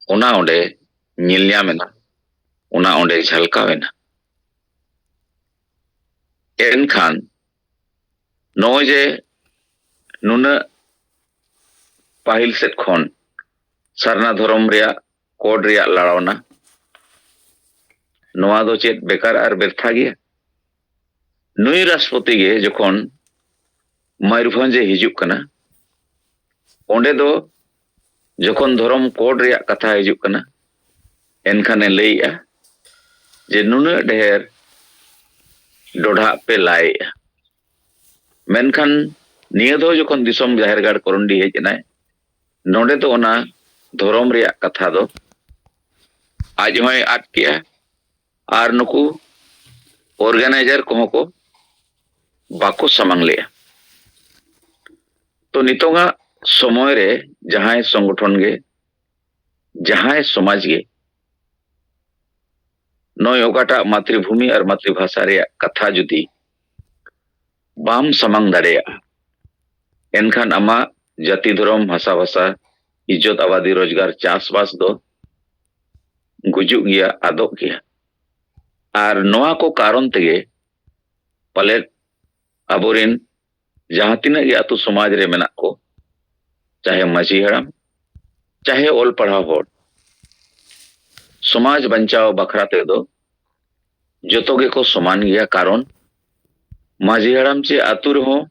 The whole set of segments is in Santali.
ᱚᱱᱟ ᱚᱸᱰᱮ ᱧᱮᱞ ᱧᱟᱢᱮᱱᱟ, ᱚᱱᱟ ᱚᱸᱰे ᱡᱷᱟᱞᱠᱟᱣᱮᱱᱟ। ᱮᱱᱠᱷᱟन ᱱᱚᱜᱼᱚᱭ ᱡᱮ ᱱᱩᱱᱟᱹᱜ ᱯᱟᱹᱦᱤᱞ ᱥᱮᱫ ᱠᱷᱚᱱ ᱥᱟᱨᱱᱟ ᱫᱷᱚᱨᱚᱢ ᱨᱮᱭᱟᱜ ᱠᱳᱰ ᱨᱮᱭᱟᱜ ᱞᱟᱲᱟᱣᱱᱟ, ᱱᱚᱣᱟ ᱫᱚ ᱪᱮᱫ ᱵᱮᱠᱟর ᱟᱨ ᱵᱮᱨᱛᱷᱟ ᱜᱮᱭᱟ? ᱱᱩᱭ ᱨᱟष्ट्रपति ᱜᱮ ᱡᱚᱠᱷᱚᱱ ᱢᱚᱭᱩᱨᱵᱷᱚᱸᱡᱮ ᱦᱤᱡᱩᱜ ᱠᱟᱱᱟ, ᱚᱸᱰे ᱫᱚ ᱡᱚᱠᱷᱚᱱ ᱫᱷᱚᱨᱚᱢ ᱠᱳᱰ ᱨᱮᱭᱟᱜ ᱠᱟᱛᱷᱟ ᱦᱤᱡᱩᱜ ᱠᱟᱱᱟ, ᱮᱱᱠᱷᱟᱱᱮ ᱞᱟᱹᱭᱮᱜᱼᱟ ᱡᱮ ᱱᱩᱱᱟᱹᱜ ᱰᱷᱮᱨ ᱰᱚᱰᱷᱟᱜ ᱯᱮ ᱞᱟᱭᱮᱜᱼᱟ। ᱢᱮᱱᱠᱷᱟन ᱱᱤᱭᱟᱹ ᱫᱚ ᱡᱚᱠᱷᱚᱱ ᱫᱤᱥᱚᱢ ᱡᱟᱦᱮᱨ ᱜᱟᱲ ᱠᱚᱨᱚᱱᱰᱤ ᱦᱮᱡ ᱮᱱᱟᱭ, ᱱᱚᱰᱮ ᱫᱚ ᱚᱱᱟ ᱫᱷᱚᱨᱚᱢ ᱨᱮᱭᱟᱜ ᱠᱟᱛᱷᱟ ᱫᱚ ᱟᱡ ᱦᱚᱸᱭ ᱟᱫ ᱠᱮᱜᱼᱟ ᱟᱨ ᱱᱩᱠᱩ ᱚᱨᱜᱟᱱᱟᱭᱡᱟᱨ ᱠᱚᱦᱚᱸ ᱠᱚ ᱵᱟᱠᱚ ᱥᱟᱢᱟᱝ ᱞᱮᱜᱼᱟ। तो नितोंगा समय रे जहां संगठन गे जहां समाज गे नय ओकाटा मातृभूमि और मातृभाषा रे कथा जुदी बाम सामांग दाड़ेया, एनखान आमा जाति धर्म भाषा भाषा इज्जत आबादी रोजगार चासबास दो गुजुग गया आदोग गया। और नोआ को कारण तेगे पले अबोरेन जहां तिना गे आतु समाज रे मेना को, चाहे माजी हराम चाहे ओल पढ़ाव होड़, समाज बंचाव बखरा ते दो जोतोगे को समान गया। कारण माजी हराम चे आतु रहो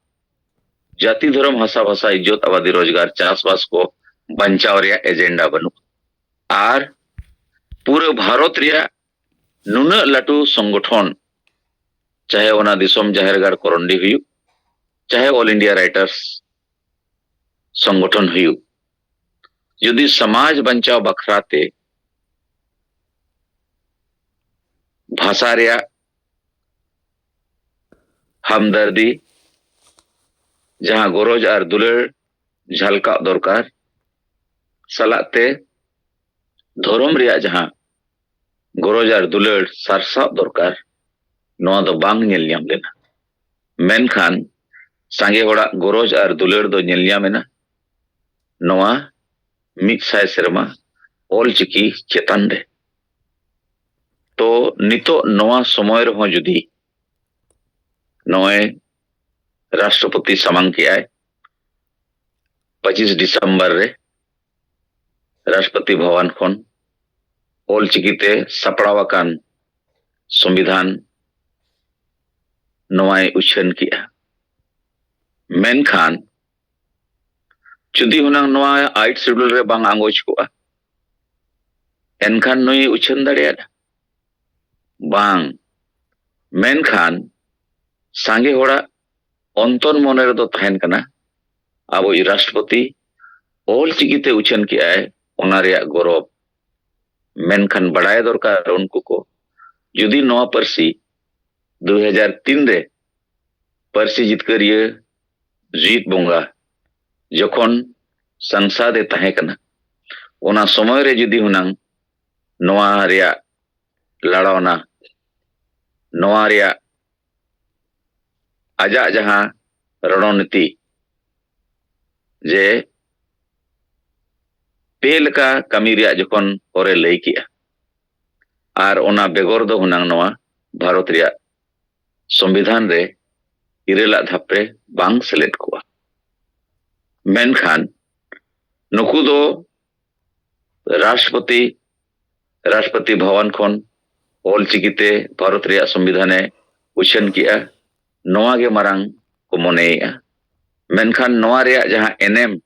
जाति धर्म भाषा भाषा इज्जत आबादी रोजगार चासबास को बंचाव रे एजेंडा बनू। और पूरे भारत रे नुना लाटू संगठन, चाहे ओना दिसोम जाहेरगार करंडी हुयु, चाहे ऑल इंडिया राइटर्स संगठन हुयु, यदि समाज बंचाव बखराते भाषा रे हमदर्दी जहां गरज और दुलर झलका दरकार सलाते धर्म रे जहां गरज और दुलर सारसाब दरकार, नोआ दो बांग नेल ᱧᱟᱢ लेना। मेनखान सांगे होड़ा गरज और दुलर दो नेल ᱧᱟᱢᱮᱱᱟ नोआ 100 सेरमा ऑल चिकी चेतन रे। तो नितो नोआ समय रहो जुदी नोए राष्ट्रपति सामांग के आए 25 दिसंबर रे राष्ट्रपति भवन खन ऑल चिकीते सपड़ावाकान संविधान नोआय उछन किया। मेनखान जुदी हुनांग नोआ 8 शेड्यूल रे बांग आंगोच को एनखान नुई उछन दाड़िया बांग। मेनखान सांगे होड़ा अंतन मने रे दो तहन कना आबो राष्ट्रपति ऑल चिकीते उछन के आए ओना रे गौरव। मेनखान बड़ाय दरकार उनको को जुदी नोआ परसी 2003 रे परसी जितकरिया जीत बोंगा जखन संसद तहे कना ओना समय रे जुदी हुनांग नोआ रेया लड़ावना नोआ रेया आजा जहां रणनीति जे पेल का कमी रेया जखन ओरे लई किया और ओना बेगोर दो हुनांग नोआ भारत रेया संविधान रे इरेला धापे बांग सेलेक्ट को। मेनखान नुकु दो राष्ट्रपति भवन खन ऑल चिकीते भारत रे संविधान उछन किया नोआ गे मारांग को मनेया। मेनखान नोआ रे जहां एनएम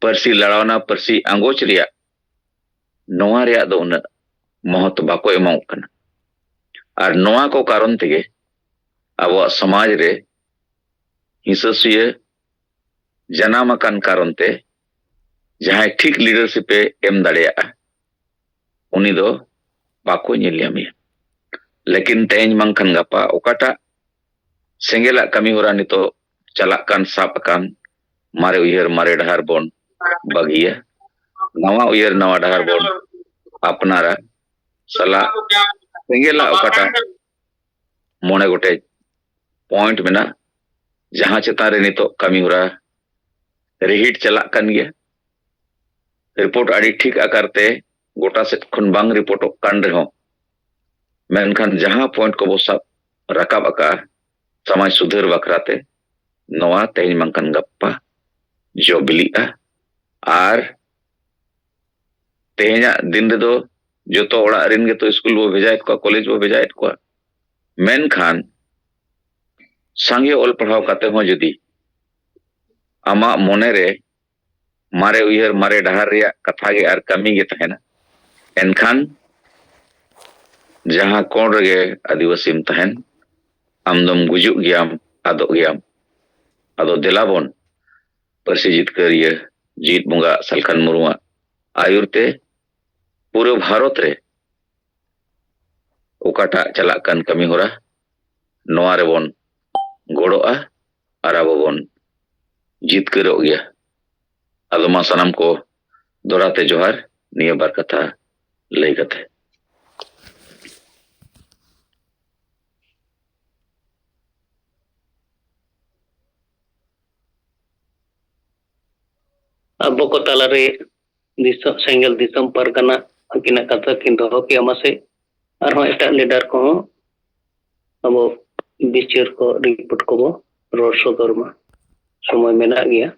परसी लड़ावना परसी आंगोच रे नोआ रे दो उन महत्व बाको एमाउ कना। और नोआ को कारण तेगे अब समाज रे हिंससिया जनामकान कारण ते जहां ठीक लीडरशिप एम दाड़िया उनी दो बाको नेलियामिया। लेकिन तेज मंगखान गपा ओकाटा सेंगेला कमी होरा नितो चलाकान सापकान मारे उयहर मारे डहार बोन बगिया नवा उयहर नवा डहार बोन अपनारा सला सेंगेला ओकाटा मोने गोटे पॉइंट मेना जहां चेतान रे नितो कमी होरा रिहिट चलाकान गया रिपोर्ट आड़ी ठीक आकारते गोटा सेट खन बांग रिपोर्ट कान रहो मेनखान जहां पॉइंट को बो सब राकाब आका समाज सुधार बखराते नवा तेज मंकन गप्पा जो बिलिआ आर तेहना दिन रे दो जो तो ओड़ा रिन गे तो स्कूल बो भेजायत को कॉलेज बो भेजायत को मेनखान संगे ओल पढ़ाव काते हो जदी आमा मोने रे मारे उयहर मारे डहार रिया कथा गे आर कमी गे तहना एनखान जहां कोण रे आदिवासीम तहन आमदम गुजुक गयाम आदो गयाम आदो देलाबन परसी जितकरिया जीत बुंगा सलखन मुरुआ आयुरते पूरे भारत रे ओकाटा चलाक कान कमी होरा नोआ रे बोन गोड़ोआ आर आबो बोन जितकरो गया आदमा सनम को दोराते जोहार निया बार कथा लई कथे अब को तालारे सेंगल दिसम परगना अकिना कथा किन दोहो के अमासे और एटा लीडर को अब बिचार को रिपोर्ट को रोड सदरमा समय मेना गया